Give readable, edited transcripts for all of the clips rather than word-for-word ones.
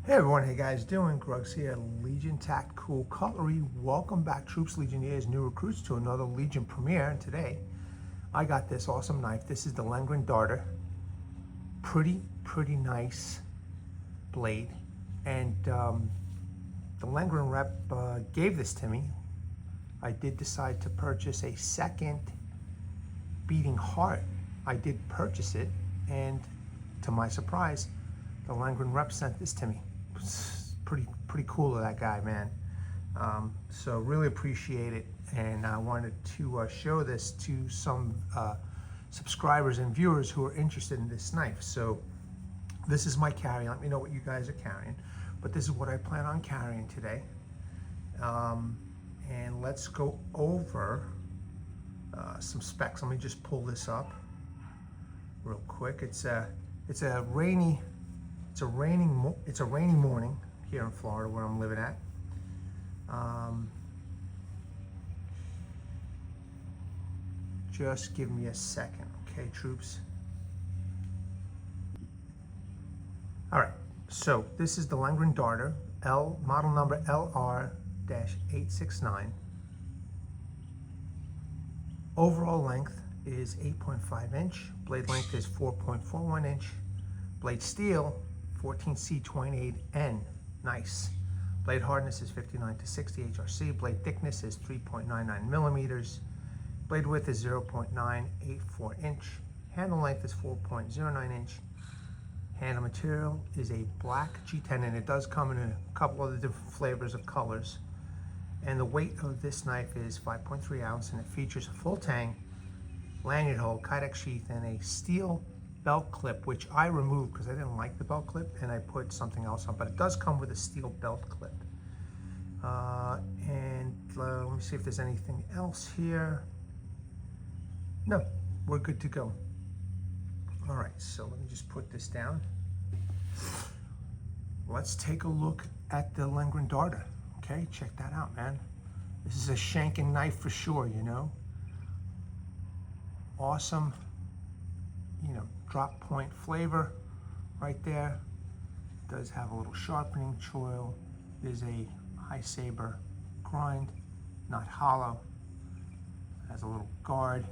Hey everyone, how you guys doing? Grugs here, Legion Tactical Cutlery. Welcome back, troops, legionnaires, new recruits, to another Legion premiere. And today, I got this awesome knife. This is the Lengren darter. Pretty nice blade. And the Lengren rep gave this to me. I did decide to purchase a second beating heart. I did purchase it, and to my surprise, the Lengren rep sent this to me. It's pretty cool of that guy, man. So really appreciate it, and I wanted to show this to some subscribers and viewers who are interested in this knife. So this is my carry. Let me know what you guys are carrying, but this is what I plan on carrying today. And let's go over some specs. Let me just pull this up real quick. It's a rainy morning here in Florida where I'm living at. Just give me a second, okay, troops? All right, so this is the Lengren darter, model number LR-869. Overall length is 8.5 inch. Blade length is 4.41 inch. Blade steel, 14C28N, nice. Blade hardness is 59 to 60 HRC. Blade thickness is 3.99 millimeters. Blade width is 0.984 inch. Handle length is 4.09 inch. Handle material is a black G10, and it does come in a couple of the different flavors of colors. And the weight of this knife is 5.3 ounce, and it features a full Tang, lanyard hole, Kydex sheath, and a steel belt clip, which I removed because I didn't like the belt clip, and I put something else on, but it does come with a steel belt clip. Let me see if there's anything else here. No, we're good to go. All right, so let me just put this down. Let's take a look at the Lengren darter. Okay, check that out, man. This is a shanking knife for sure, you know. Awesome, you know, drop point flavor right there. It does have a little sharpening choil. There's a high saber grind, not hollow. Has a little guard.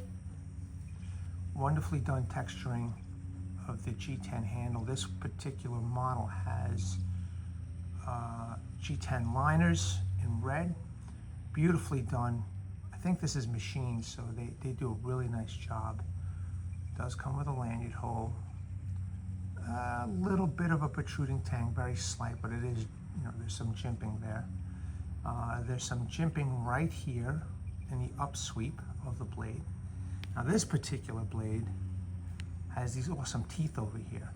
Wonderfully done texturing of the G10 handle. This particular model has G10 liners in red. Beautifully done. I think this is machined, so they do a really nice job. Does come with a lanyard hole. A little bit of a protruding Tang, very slight, but it is, you know, there's some jimping there. There's some jimping right here in the upsweep of the blade. Now this particular blade has these awesome teeth over here.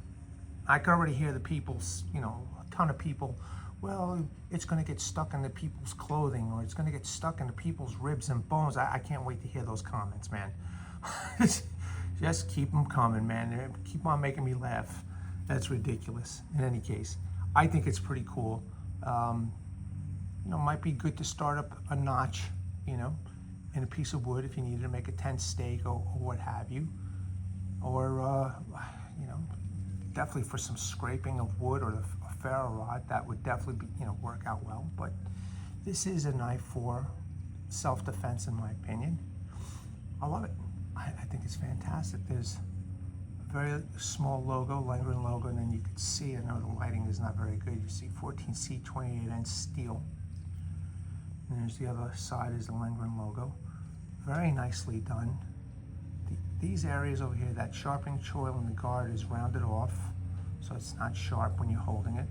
I can already hear the people's, you know, a ton of people, well, it's gonna get stuck into people's clothing, or it's gonna get stuck into people's ribs and bones. I can't wait to hear those comments, man. Just keep them coming, man. Keep on making me laugh. That's ridiculous. In any case, I think it's pretty cool. You know, might be good to start up a notch, you know, in a piece of wood if you needed to make a tent stake or what have you. Or, you know, definitely for some scraping of wood or a ferro rod, that would definitely be, you know, work out well. But this is a knife for self-defense, in my opinion. I love it. I think it's fantastic. There's a very small logo, Lengren logo, and then you can see, I know the lighting is not very good, you see 14C28N steel. And there's the other side is the Lengren logo. Very nicely done. These areas over here, that sharpening choil in the guard is rounded off, so it's not sharp when you're holding it.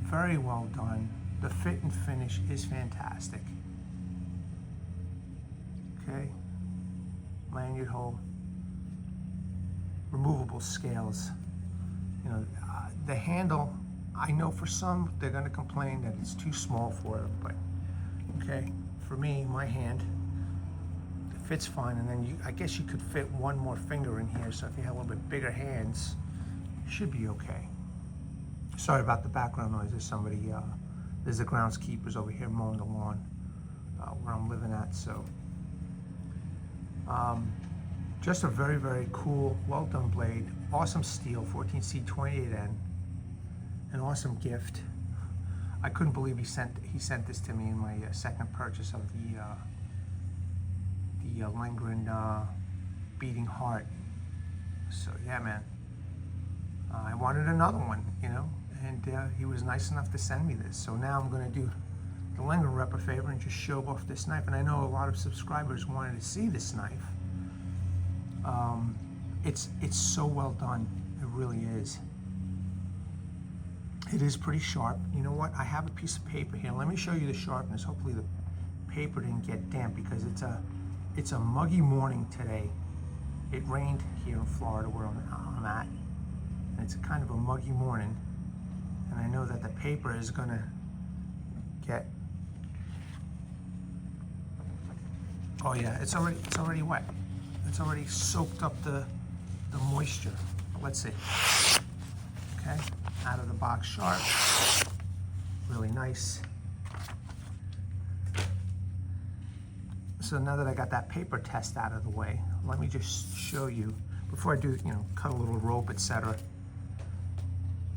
Very well done. The fit and finish is fantastic. Okay, lanyard hole, removable scales. You know, the handle, I know for some, they're gonna complain that it's too small for them, but okay, for me, my hand, it fits fine, and then I guess you could fit one more finger in here, so if you have a little bit bigger hands, you should be okay. Sorry about the background noise. There's somebody, there's the groundskeepers over here mowing the lawn where I'm living at, so. Just a very, very cool, well done blade. Awesome steel, 14C28N. An awesome gift. I couldn't believe he sent this to me in my second purchase of the Lengren beating heart. So yeah, man. I wanted another one, you know, and he was nice enough to send me this. So now I'm going to do the Lengren rep a favor and just show off this knife. And I know a lot of subscribers wanted to see this knife. It's so well done. It really is. It is pretty sharp. You know what? I have a piece of paper here. Let me show you the sharpness. Hopefully the paper didn't get damp because it's a muggy morning today. It rained here in Florida where I'm at. And it's kind of a muggy morning. And I know that the paper is gonna get, oh yeah, it's already wet. It's already soaked up the moisture. Let's see. Okay, out of the box sharp. Really nice. So now that I got that paper test out of the way, let me just show you, before I do, you know, cut a little rope, etc.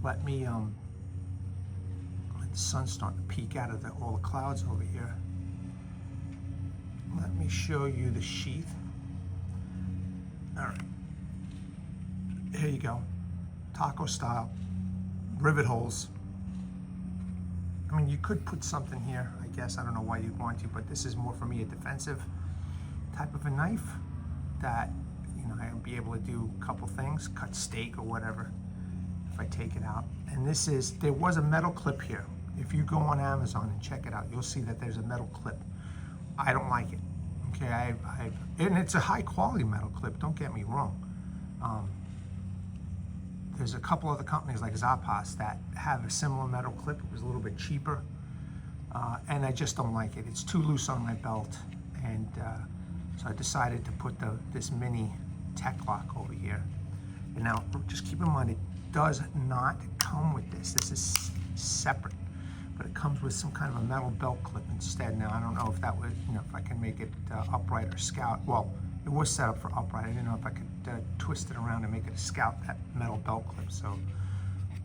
Let me, the sun's starting to peek out of all the clouds over here. Let me show you the sheath. All right, here you go. Taco style, rivet holes. I mean, you could put something here, I guess. I don't know why you'd want to, but this is more for me a defensive type of a knife that, you know, I'll be able to do a couple things, cut steak or whatever if I take it out. And this is, there was a metal clip here. If you go on Amazon and check it out, you'll see that there's a metal clip. I don't like it. Okay, and it's a high quality metal clip, don't get me wrong. There's a couple other companies like Zappos that have a similar metal clip. It was a little bit cheaper, and I just don't like it. It's too loose on my belt, and so I decided to put this mini tech lock over here. And now, just keep in mind, it does not come with this. This is separate, but it comes with some kind of a metal belt clip instead. Now, I don't know if that would, you know, if I can make it upright or scout. Well, it was set up for upright. I didn't know if I could twist it around and make it a scout, that metal belt clip. So,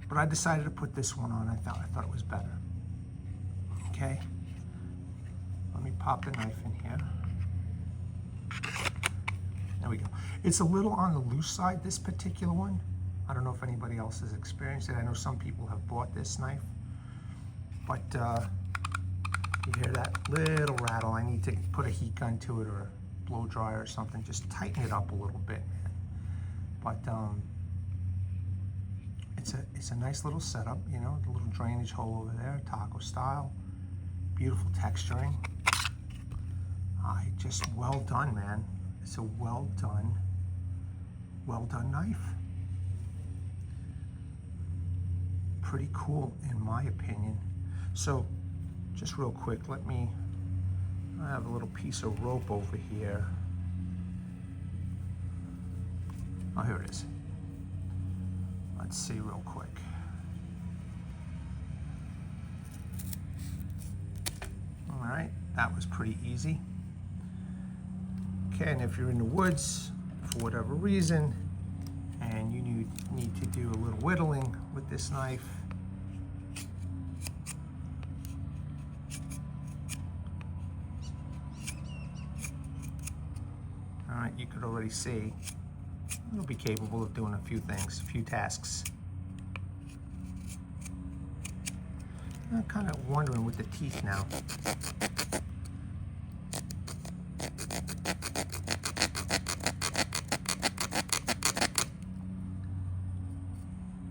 but I decided to put this one on. I thought it was better. Okay. Let me pop the knife in here. There we go. It's a little on the loose side, this particular one. I don't know if anybody else has experienced it. I know some people have bought this knife, but you hear that little rattle. I need to put a heat gun to it or a blow dryer or something. Just tighten it up a little bit, man. But it's a nice little setup, you know, the little drainage hole over there, taco style, beautiful texturing. Just well done, man. It's a well done knife. Pretty cool in my opinion. So just real quick, I have a little piece of rope over here. Oh, here it is. Let's see real quick. All right, that was pretty easy. Okay, and if you're in the woods for whatever reason and you need to do a little whittling with this knife, all right, you could already see you'll be capable of doing a few things, a few tasks. I'm kind of wondering with the teeth now.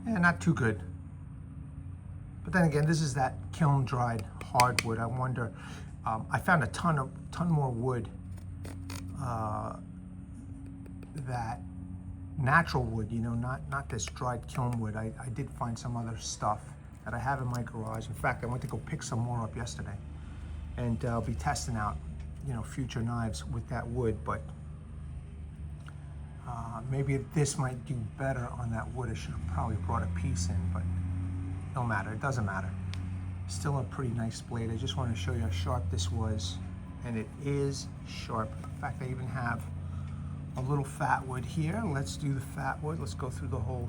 Yeah, not too good. But then again, this is that kiln dried hardwood. I wonder, I found a ton more wood, that natural wood, you know, not this dried kiln wood. I did find some other stuff that I have in my garage. In fact, I went to go pick some more up yesterday, and I'll be testing out, you know, future knives with that wood. But maybe this might do better on that wood. I should have probably brought a piece in, but no matter. It doesn't matter. Still a pretty nice blade. I just want to show you how sharp this was, and it is sharp. In fact, I even have a little fat wood here. Let's do the fat wood. Let's go through the whole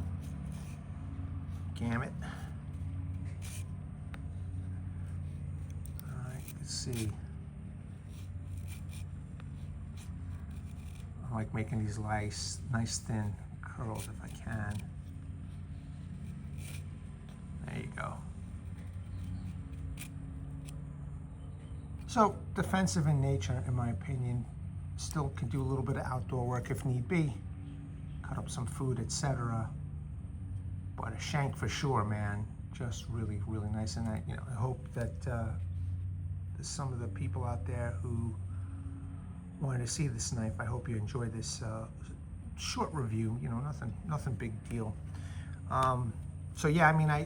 gamut. All right, you can see. I like making these nice thin curls if I can. There you go. So defensive in nature, in my opinion. Still can do a little bit of outdoor work if need be. Cut up some food, etc. But a shank for sure, man. Just really nice. And I hope that there's some of the people out there who wanted to see this knife. I hope you enjoyed this short review. Nothing big deal. So yeah, I mean, I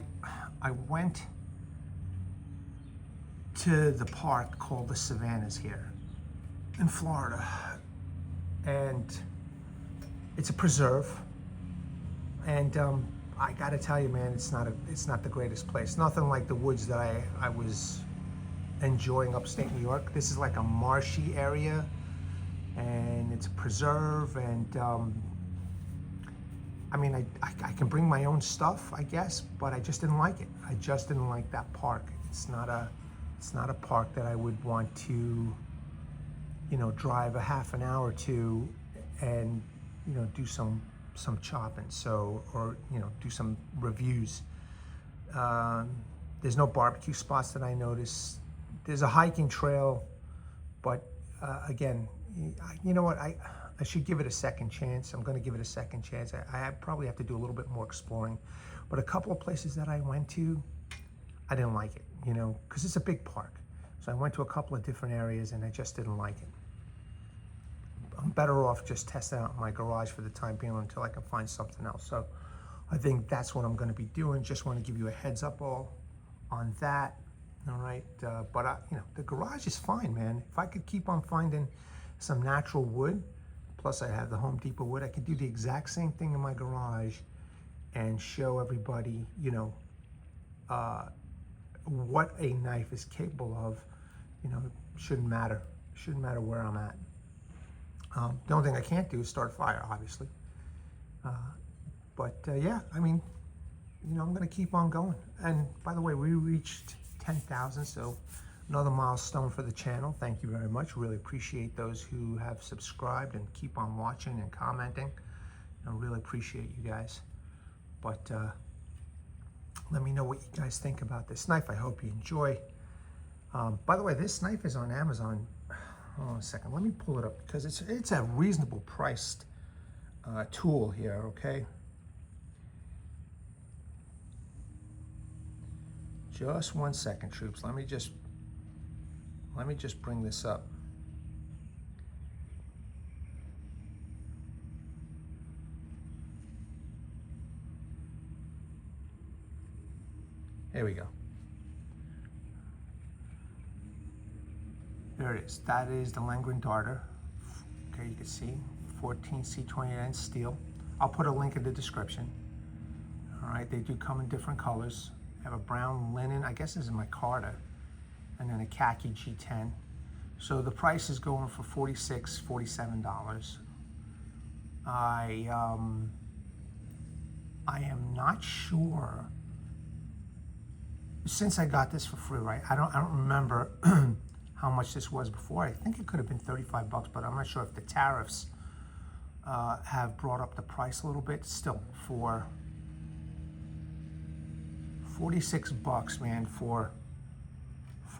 went to the park called the Savannas here in Florida, and it's a preserve. And I got to tell you, man, it's not the greatest place. Nothing like the woods that I was enjoying upstate New York. This is like a marshy area, and it's a preserve. And I mean, I can bring my own stuff, I guess, but I just didn't like it. I just didn't like that park. It's not a park that I would want to, drive a half an hour to and, do some chopping. So, or, do some reviews. There's no barbecue spots that I noticed. There's a hiking trail, but again, you know what? I should give it a second chance. I'm going to give it a second chance. I probably have to do a little bit more exploring. But a couple of places that I went to, I didn't like it, because it's a big park. So I went to a couple of different areas and I just didn't like it. I'm better off just testing out my garage for the time being until I can find something else. So I think that's what I'm going to be doing. Just want to give you a heads up all on that. All right. But the garage is fine, man. If I could keep on finding some natural wood, plus I have the Home Depot wood, I could do the exact same thing in my garage and show everybody, what a knife is capable of. Shouldn't matter where I'm at. The only thing I can't do is start a fire, obviously. Yeah, I mean, I'm going to keep on going. And by the way, we reached 10,000, so another milestone for the channel. Thank you very much. Really appreciate those who have subscribed and keep on watching and commenting. I really appreciate you guys. But let me know what you guys think about this knife. I hope you enjoy. By the way, this knife is on Amazon. Hold on a second. Let me pull it up because it's a reasonable priced tool here. Okay. Just 1 second, troops. Let me just bring this up. There we go. There it is. That is the Lengren darter. Okay, you can see 14C28N steel. I'll put a link in the description. All right, they do come in different colors. I have a brown linen, I guess this is my Carter, and then a khaki G10. So the price is going for $46, $47. I am not sure. Since I got this for free, right? I don't remember how much this was before. I think it could have been 35 bucks, but I'm not sure if the tariffs have brought up the price a little bit. Still, for 46 bucks, man, for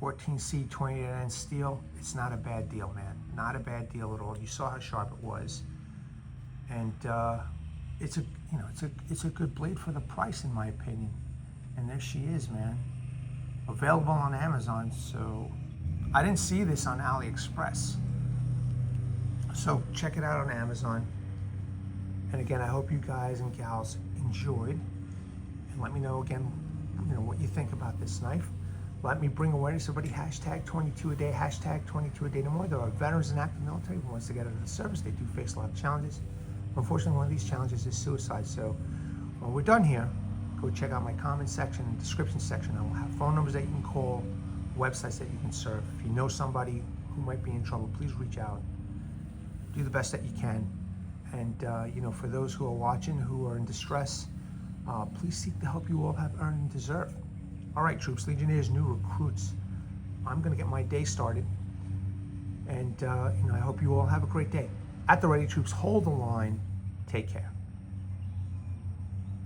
14C28N steel, it's not a bad deal, man. Not a bad deal at all. You saw how sharp it was, and it's a good blade for the price, in my opinion. And there she is, man. Available on Amazon. So I didn't see this on AliExpress. So check it out on Amazon. And again, I hope you guys and gals enjoyed. And let me know again, what you think about this knife. Let me bring awareness to everybody. Hashtag 22 a day. Hashtag 22 a day no more. There are veterans in active military who wants to get out of the service. They do face a lot of challenges. Unfortunately, one of these challenges is suicide. So when we're done here, go check out my comment section and description section. I will have phone numbers that you can call, websites that you can surf. If you know somebody who might be in trouble, please reach out. Do the best that you can. And you know, for those who are watching who are in distress, please seek the help you all have earned and deserve. All right, troops, legionnaires, new recruits. I'm going to get my day started, and you know, I hope you all have a great day. At the ready, troops, hold the line. Take care.